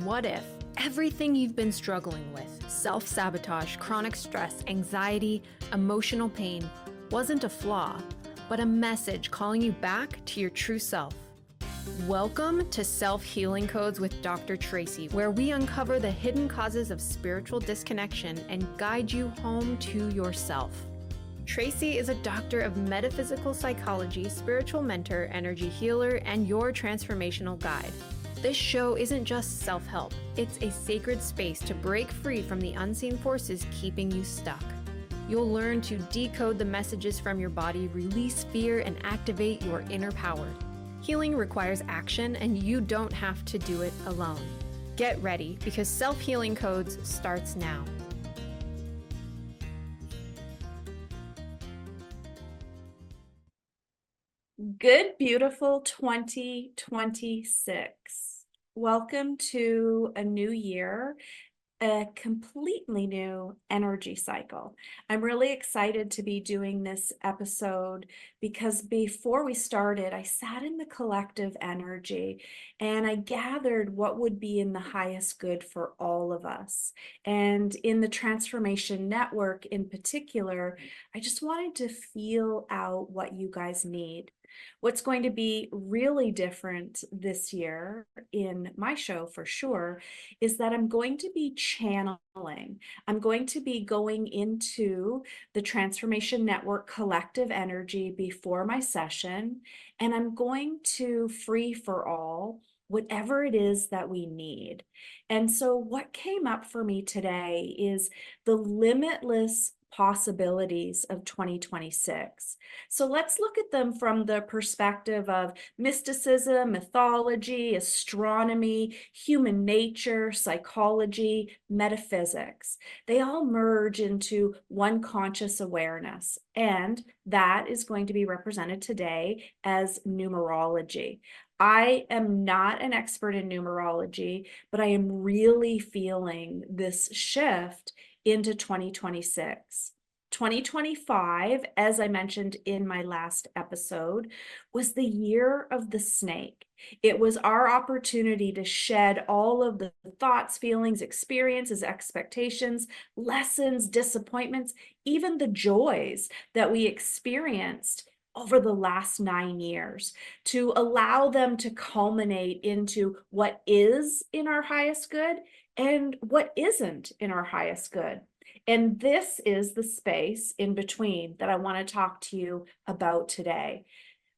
What if everything you've been struggling with, self-sabotage, chronic stress, anxiety, emotional pain, wasn't a flaw, but a message calling you back to your true self? Welcome to Self-Healing Codes with Dr. Traci, where we uncover the hidden causes of spiritual disconnection and guide you home to yourself. Traci is a doctor of metaphysical psychology, spiritual mentor, energy healer, and your transformational guide. This show isn't just self-help, it's a sacred space to break free from the unseen forces keeping you stuck. You'll learn to decode the messages from your body, release fear, and activate your inner power. Healing requires action, and you don't have to do it alone. Get ready, because Self-Healing Codes starts now. Good, beautiful 2026. Welcome to a new year, a completely new energy cycle. I'm really excited to be doing this episode because before we started, I sat in the collective energy and I gathered what would be in the highest good for all of us. And in the Transformation Network in particular, I just wanted to feel out what you guys need. What's going to be really different this year in my show for sure is that I'm going to be channeling. I'm going to be going into the Transformation Network collective energy before my session, and I'm going to free for all whatever it is that we need. And so what came up for me today is the limitless possibilities of 2026. So let's look at them from the perspective of mysticism, mythology, astronomy, human nature, psychology, metaphysics. They all merge into one conscious awareness, and that is going to be represented today as numerology. I am not an expert in numerology, but I am really feeling this shift into 2026. 2025, as I mentioned in my last episode, was the year of the snake. It was our opportunity to shed all of the thoughts, feelings, experiences, expectations, lessons, disappointments, even the joys that we experienced over the last 9 years, to allow them to culminate into what is in our highest good and what isn't in our highest good. And this is the space in between that I want to talk to you about today.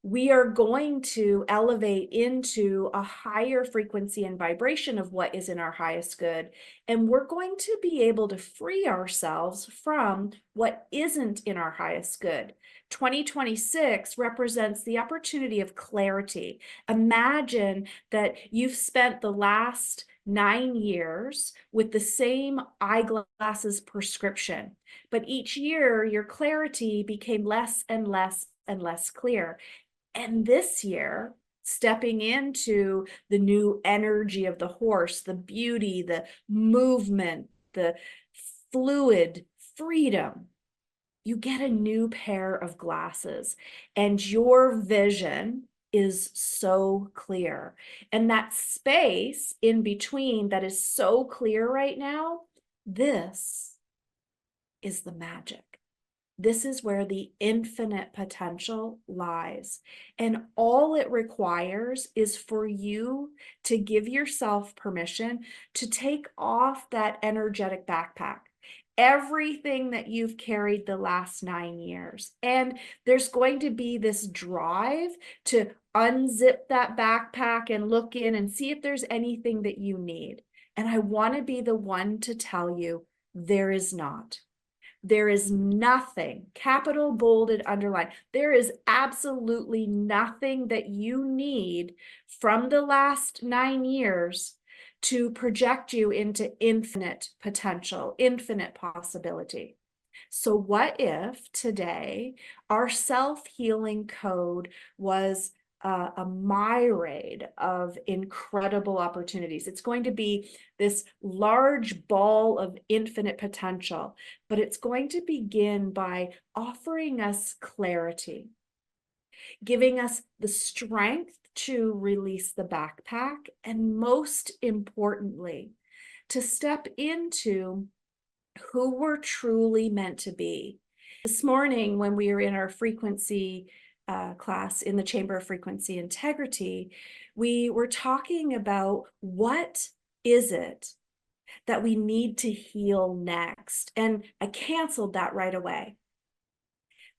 We are going to elevate into a higher frequency and vibration of what is in our highest good. And we're going to be able to free ourselves from what isn't in our highest good. 2026 represents the opportunity of clarity. Imagine that you've spent the last 9 years with the same eyeglasses prescription, but each year your clarity became less and less and less clear. And this year, stepping into the new energy of the horse, the beauty, the movement, the fluid freedom, you get a new pair of glasses and your vision is so clear. And that space in between that is so clear right now, this is the magic. This is where the infinite potential lies. And all it requires is for you to give yourself permission to take off that energetic backpack, everything that you've carried the last 9 years. And there's going to be this drive to unzip that backpack and look in and see if there's anything that you need. And I want to be the one to tell you there is not. There is nothing, capital, bolded, underlined. There is absolutely nothing that you need from the last 9 years to project you into infinite potential, infinite possibility. So what if today our self-healing code was a myriad of incredible opportunities? It's going to be this large ball of infinite potential, but it's going to begin by offering us clarity. giving us the strength to release the backpack, and most importantly, to step into who we're truly meant to be. This morning, when we were in our frequency class in the Chamber of Frequency Integrity, we were talking about what is it that we need to heal next. And I canceled that right away.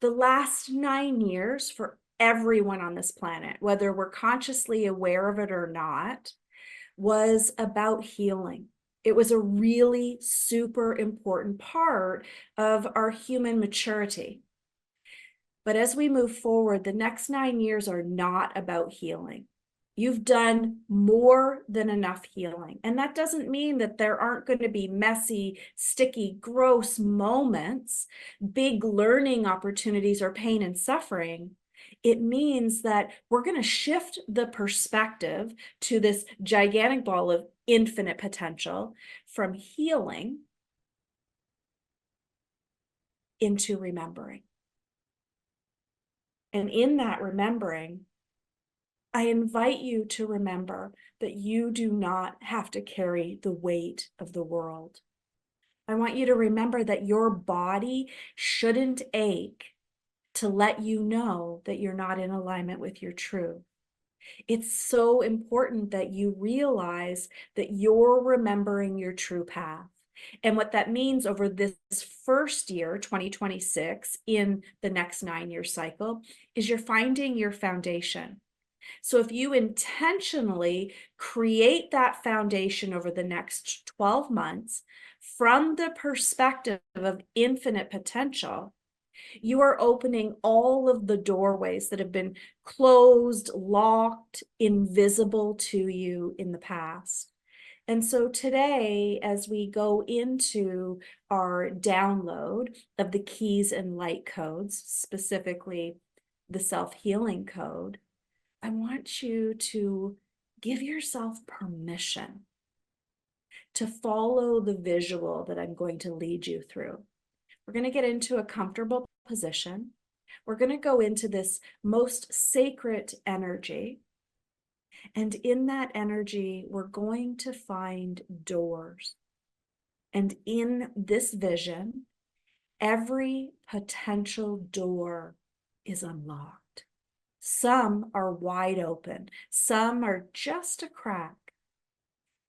The last 9 years for everyone on this planet, whether we're consciously aware of it or not, was about healing. It was a really super important part of our human maturity. But as we move forward, the next 9 years are not about healing. You've done more than enough healing. And that doesn't mean that there aren't going to be messy, sticky, gross moments, big learning opportunities, or pain and suffering. It means that we're going to shift the perspective to this gigantic ball of infinite potential from healing into remembering. And in that remembering, I invite you to remember that you do not have to carry the weight of the world. I want you to remember that your body shouldn't ache to let you know that you're not in alignment with your truth. It's so important that you realize that you're remembering your true path. And what that means over this first year, 2026, in the next 9-year cycle, is you're finding your foundation. So if you intentionally create that foundation over the next 12 months from the perspective of infinite potential, you are opening all of the doorways that have been closed, locked, invisible to you in the past. And so today, as we go into our download of the keys and light codes, specifically the self-healing code, I want you to give yourself permission to follow the visual that I'm going to lead you through. We're going to get into a comfortable position. We're going to go into this most sacred energy. And in that energy, we're going to find doors. And in this vision, every potential door is unlocked. Some are wide open. Some are just a crack.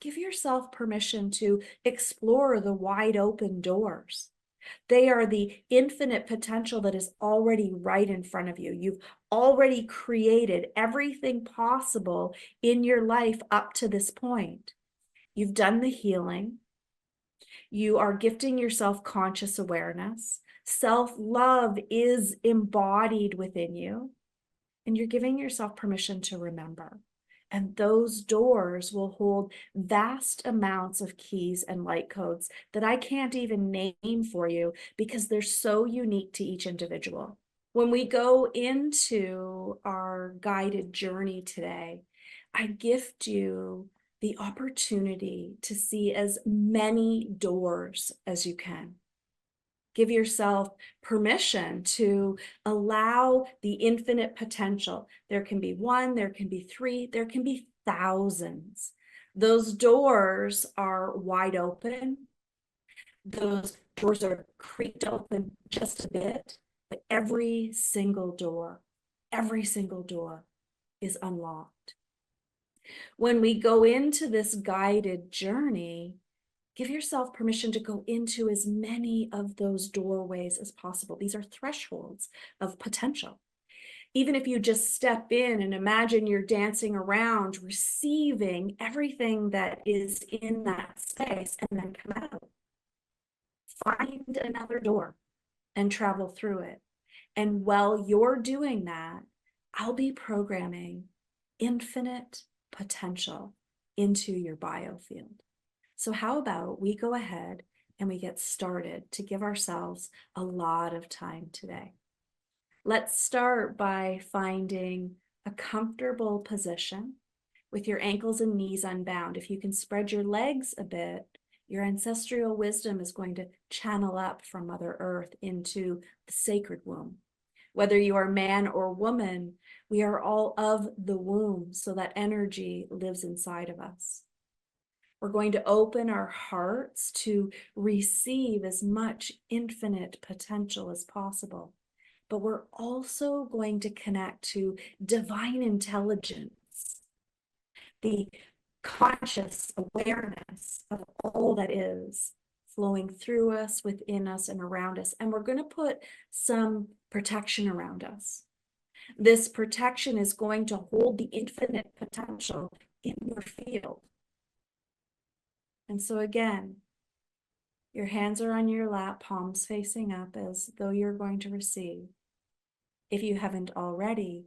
Give yourself permission to explore the wide open doors. They are the infinite potential that is already right in front of you. You've already created everything possible in your life up to this point. You've done the healing. You are gifting yourself conscious awareness. Self-love is embodied within you. And you're giving yourself permission to remember. And those doors will hold vast amounts of keys and light codes that I can't even name for you because they're so unique to each individual. When we go into our guided journey today, I gift you the opportunity to see as many doors as you can. Give yourself permission to allow the infinite potential. There can be one, there can be three, there can be thousands. Those doors are wide open. Those doors are creaked open just a bit, but every single door is unlocked. When we go into this guided journey, give yourself permission to go into as many of those doorways as possible. These are thresholds of potential. Even if you just step in and imagine you're dancing around, receiving everything that is in that space, and then come out. Find another door and travel through it. And while you're doing that, I'll be programming infinite potential into your biofield. So how about we go ahead and we get started to give ourselves a lot of time today. Let's start by finding a comfortable position with your ankles and knees unbound. If you can spread your legs a bit, your ancestral wisdom is going to channel up from Mother Earth into the sacred womb. Whether you are man or woman, we are all of the womb, so that energy lives inside of us. We're going to open our hearts to receive as much infinite potential as possible. But we're also going to connect to divine intelligence, the conscious awareness of all that is flowing through us, within us, and around us. And we're going to put some protection around us. This protection is going to hold the infinite potential in your field. And so again, your hands are on your lap, palms facing up as though you're going to receive. If you haven't already,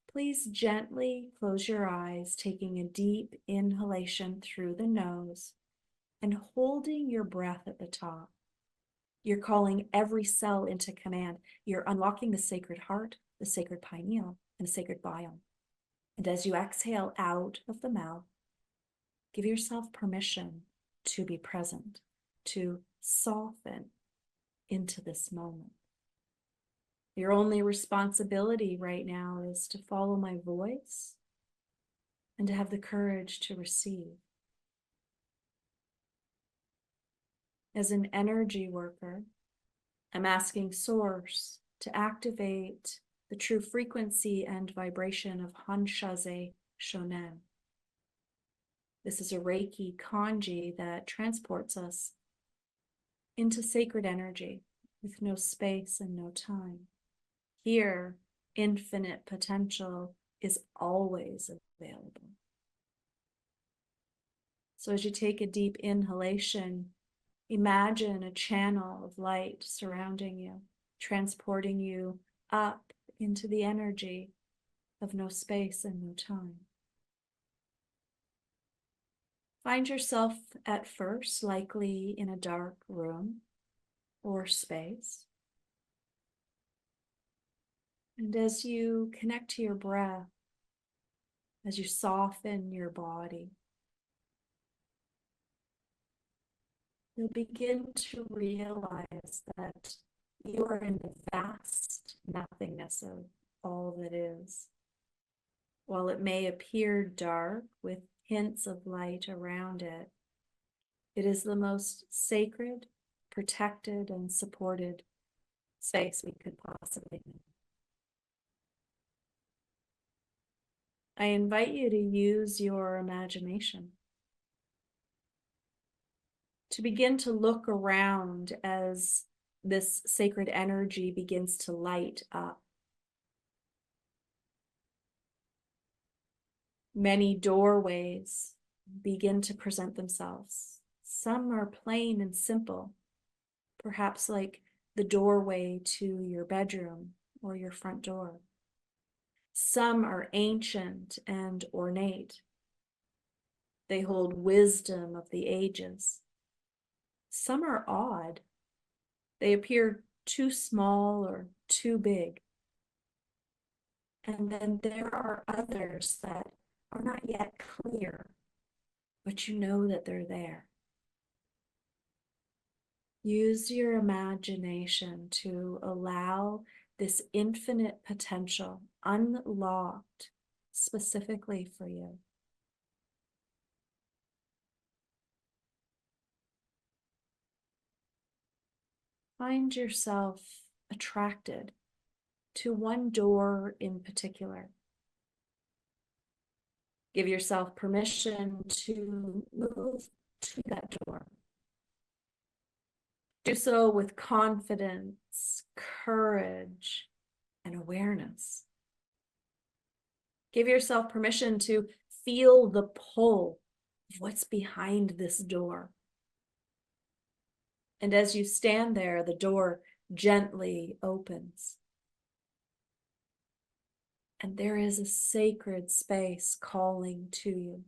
please gently close your eyes, taking a deep inhalation through the nose and holding your breath at the top. You're calling every cell into command. You're unlocking the sacred heart, the sacred pineal, and the sacred biome. And as you exhale out of the mouth, give yourself permission to be present, to soften into this moment. Your only responsibility right now is to follow my voice and to have the courage to receive. As an energy worker, I'm asking Source to activate the true frequency and vibration of Hanshaze Shonen. This is a Reiki kanji that transports us into sacred energy with no space and no time. Here, infinite potential is always available. So as you take a deep inhalation, imagine a channel of light surrounding you, transporting you up into the energy of no space and no time. Find yourself at first likely in a dark room or space. And as you connect to your breath, as you soften your body, you'll begin to realize that you are in the vast nothingness of all that is. While it may appear dark with hints of light around it, it is the most sacred, protected, and supported space we could possibly know. I invite you to use your imagination to begin to look around as this sacred energy begins to light up. Many doorways begin to present themselves. Some are plain and simple, perhaps like the doorway to your bedroom or your front door. Some are ancient and ornate. They hold wisdom of the ages. Some are odd. They appear too small or too big. And then there are others that are not yet clear, but you know that they're there. Use your imagination to allow this infinite potential unlocked specifically for you. Find yourself attracted to one door in particular. Give yourself permission to move to that door. Do so with confidence, courage, and awareness. Give yourself permission to feel the pull of what's behind this door. And as you stand there, the door gently opens. And there is a sacred space calling to you.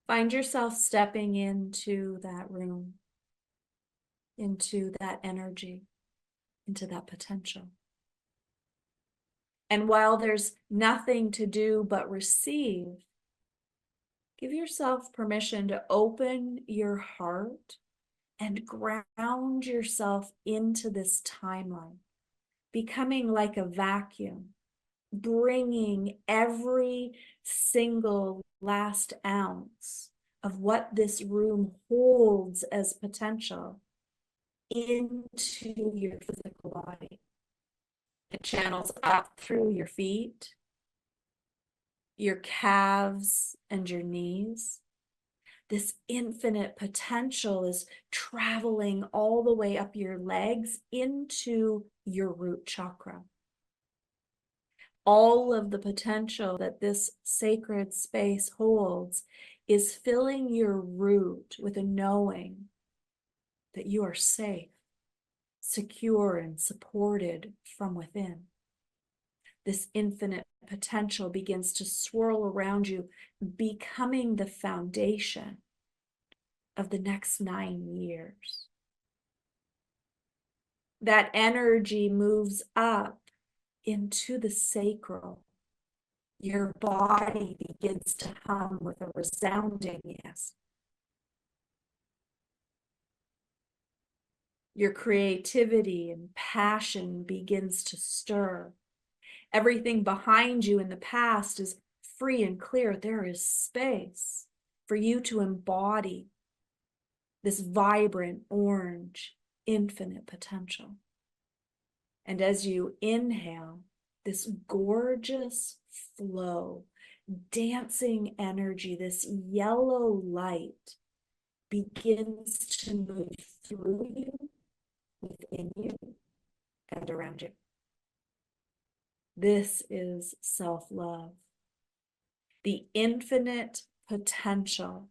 Find yourself stepping into that room, into that energy, into that potential. And while there's nothing to do but receive, give yourself permission to open your heart and ground yourself into this timeline, becoming like a vacuum, bringing every single last ounce of what this room holds as potential into your physical body. It channels up through your feet, your calves, and your knees. This infinite potential is traveling all the way up your legs into your root chakra. All of the potential that this sacred space holds is filling your root with a knowing that you are safe, secure, and supported from within. This infinite potential begins to swirl around you, becoming the foundation of the next 9 years. That energy moves up into the sacral. Your body begins to hum with a resounding yes. Your creativity and passion begins to stir. Everything behind you in the past is free and clear. There is space for you to embody this vibrant orange infinite potential. And as you inhale, this gorgeous flow, dancing energy, this yellow light begins to move through you, within you, and around you. This is self-love. The infinite potential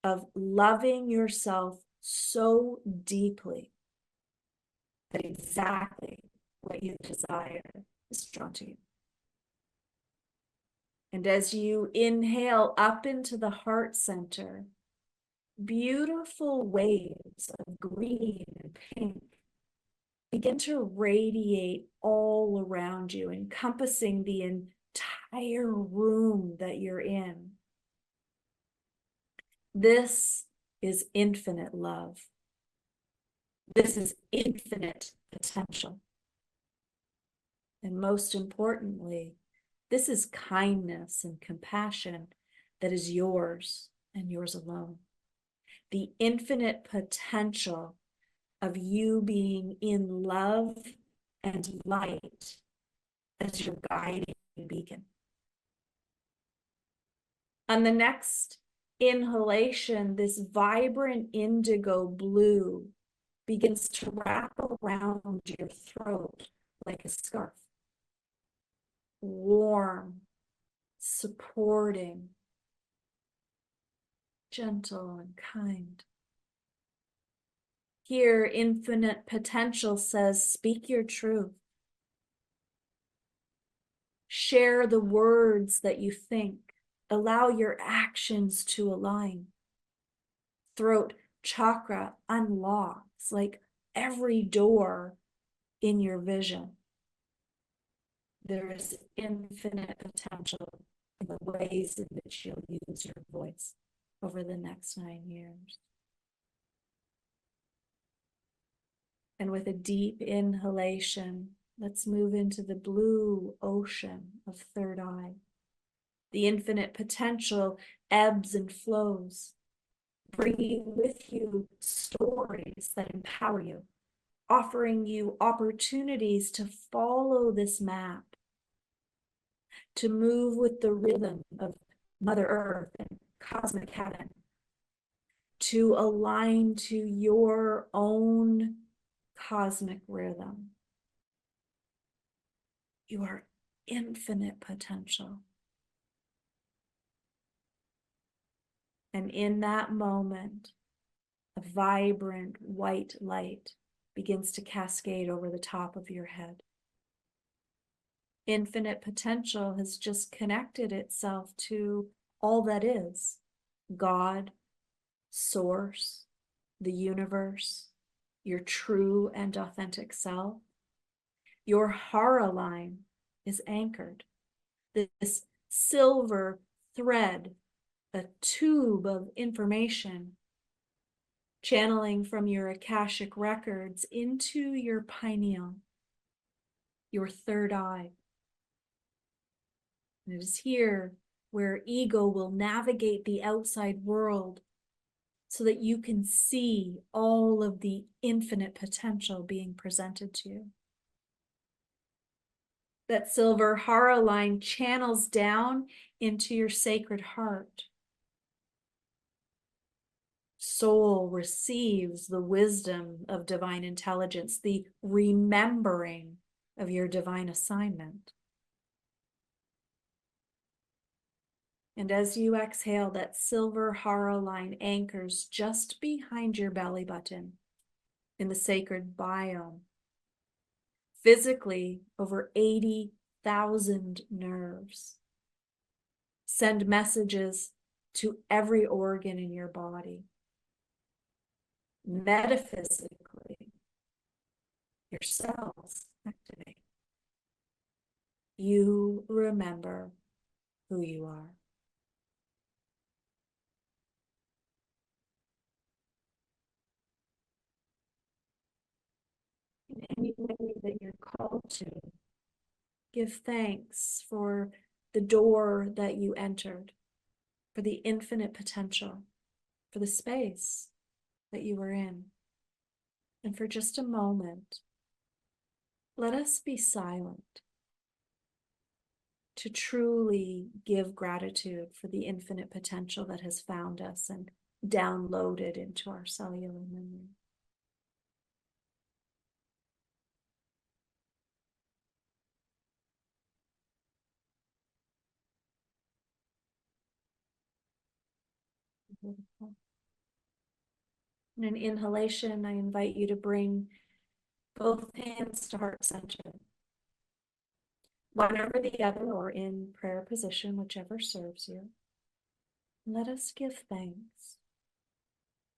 of loving yourself so deeply that exactly what you desire is drawn to you. And as you inhale up into the heart center, beautiful waves of green and pink begin to radiate all around you, encompassing the entire room that you're in. This is infinite love. This is infinite potential. And most importantly, this is kindness and compassion that is yours and yours alone. The infinite potential of you being in love and light as your guiding beacon. On the next inhalation, this vibrant indigo blue begins to wrap around your throat like a scarf. Warm, supporting, gentle, and kind. Here, infinite potential says, speak your truth. Share the words that you think. Allow your actions to align. Throat chakra unlocks like every door in your vision. There is infinite potential in the ways in which you'll use your voice over the next 9 years. And with a deep inhalation, let's move into the blue ocean of third eye. The infinite potential ebbs and flows, bringing with you stories that empower you, offering you opportunities to follow this map, to move with the rhythm of Mother Earth and cosmic heaven, to align to your own cosmic rhythm. You are infinite potential. And in that moment, a vibrant white light begins to cascade over the top of your head. Infinite potential has just connected itself to all that is: God, Source, the universe, your true and authentic self. Your hara line is anchored. This silver thread, a tube of information, channeling from your Akashic records into your pineal, your third eye. And it is here where ego will navigate the outside world so that you can see all of the infinite potential being presented to you. That silver hara line channels down into your sacred heart. Soul receives the wisdom of divine intelligence, the remembering of your divine assignment. And as you exhale, that silver hara line anchors just behind your belly button in the sacred biome. Physically, over 80,000 nerves send messages to every organ in your body. Metaphysically, your cells activate. You remember who you are. In any way that you're called to, give thanks for the door that you entered, for the infinite potential, for the space that you were in. And for just a moment, let us be silent to truly give gratitude for the infinite potential that has found us and downloaded into our cellular memory. Beautiful. In an inhalation, I invite you to bring both hands to heart center, one over the other or in prayer position, whichever serves you. Let us give thanks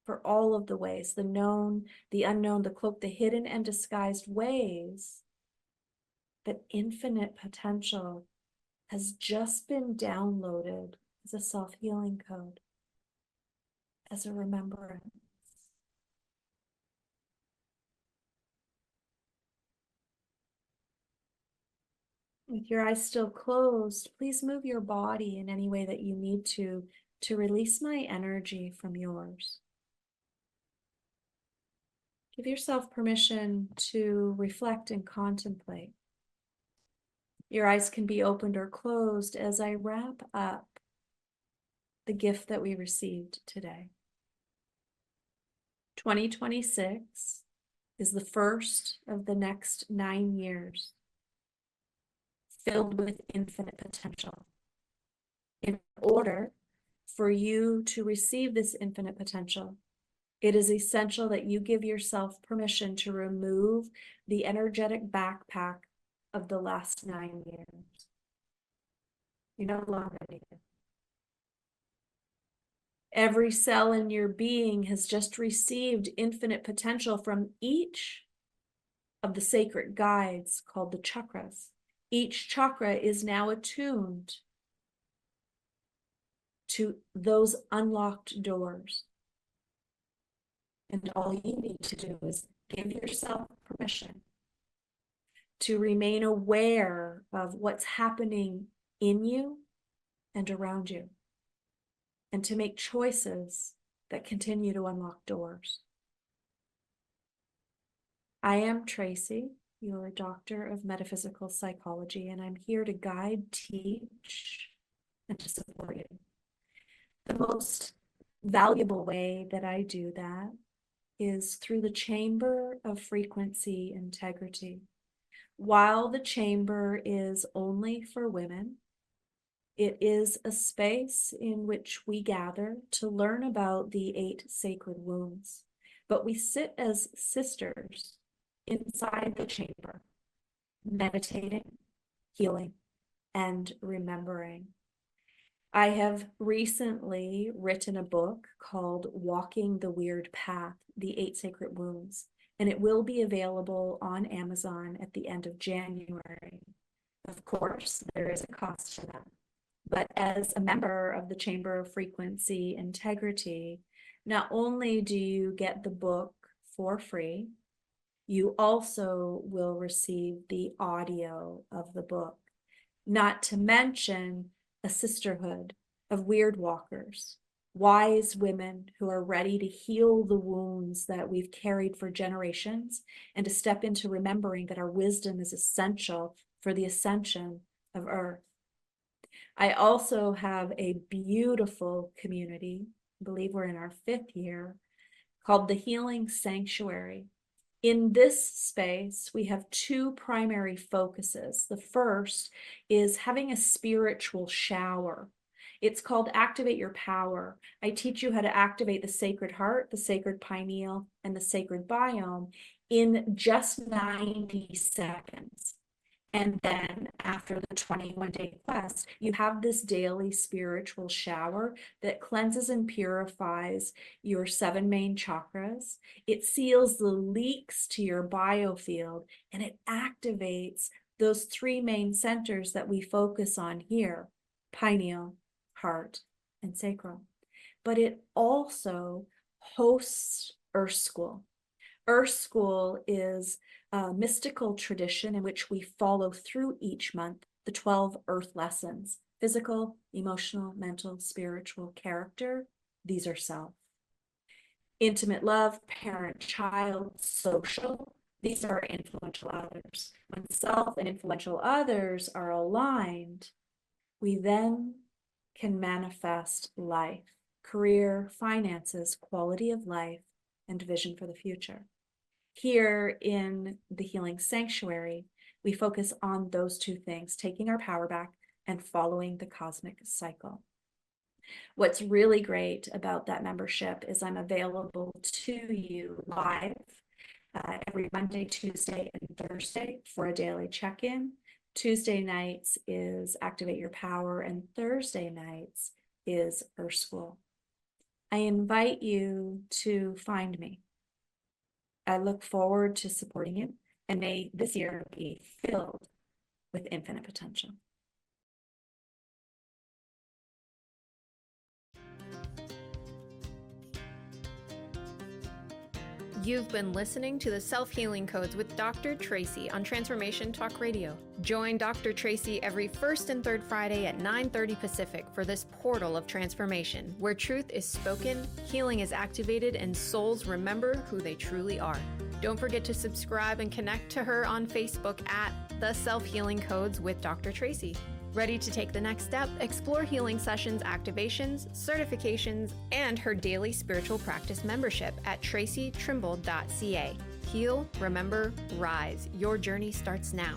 for all of the ways, the known, the unknown, the cloaked, the hidden and disguised ways that infinite potential has just been downloaded as a self-healing code, as a remembrance. With your eyes still closed, please move your body in any way that you need to release my energy from yours. Give yourself permission to reflect and contemplate. Your eyes can be opened or closed as I wrap up the gift that we received today. 2026 is the first of the next 9 years filled with infinite potential. In order for you to receive this infinite potential, it is essential that you give yourself permission to remove the energetic backpack of the last 9 years. You no longer need it. Every cell in your being has just received infinite potential from each of the sacred guides called the chakras. Each chakra is now attuned to those unlocked doors. And all you need to do is give yourself permission to remain aware of what's happening in you and around you, and to make choices that continue to unlock doors. I am Traci, your doctor of metaphysical psychology, and I'm here to guide, teach, and to support you. The most valuable way that I do that is through the chamber of frequency integrity. While the chamber is only for women, it is a space in which we gather to learn about the 8 sacred wounds, but we sit as sisters inside the chamber, meditating, healing, and remembering. I have recently written a book called Walking the Weird Path, The 8 Sacred Wounds, and it will be available on Amazon at the end of January. Of course, there is a cost to that. But as a member of the Chamber of Frequency Integrity, not only do you get the book for free, You also will receive the audio of the book, not to mention a sisterhood of weird walkers, wise women who are ready to heal the wounds that we've carried for generations and to step into remembering that our wisdom is essential for the ascension of Earth. I also have a beautiful community, I believe we're in our 5th year, called the Healing Sanctuary. In this space, we have 2 primary focuses. The first is having a spiritual shower. It's called Activate Your Power. I teach you how to activate the sacred heart, the sacred pineal, and the sacred biome in just 90 seconds. And then after the 21-day quest, you have this daily spiritual shower that cleanses and purifies your 7 main chakras. It seals the leaks to your biofield, and it activates those 3 main centers that we focus on here: pineal, heart, and sacral. But it also hosts Earth School. Earth School is a mystical tradition in which we follow through each month the 12 Earth lessons: physical, emotional, mental, spiritual, character. These are self. Intimate love, parent, child, social. These are influential others. When self and influential others are aligned, we then can manifest life, career, finances, quality of life, and vision for the future. Here in the Healing Sanctuary, we focus on those 2 things: taking our power back and following the cosmic cycle. What's really great about that membership is I'm available to you live every Monday, Tuesday, and Thursday for a daily check-in. Tuesday nights is Activate Your Power, and Thursday nights is Earth School. I invite you to find me. I look forward to supporting you, and may this year be filled with infinite potential. You've been listening to the Self-Healing Codes with Dr. Traci on Transformation Talk Radio. Join Dr. Traci every 1st and 3rd Friday at 9:30 Pacific for this portal of transformation, where truth is spoken, healing is activated, and souls remember who they truly are. Don't forget to subscribe and connect to her on Facebook at The Self-Healing Codes with Dr. Traci. Ready to take the next step? Explore healing sessions, activations, certifications, and her daily spiritual practice membership at tracitrimble.ca. Heal, remember, rise. Your journey starts now.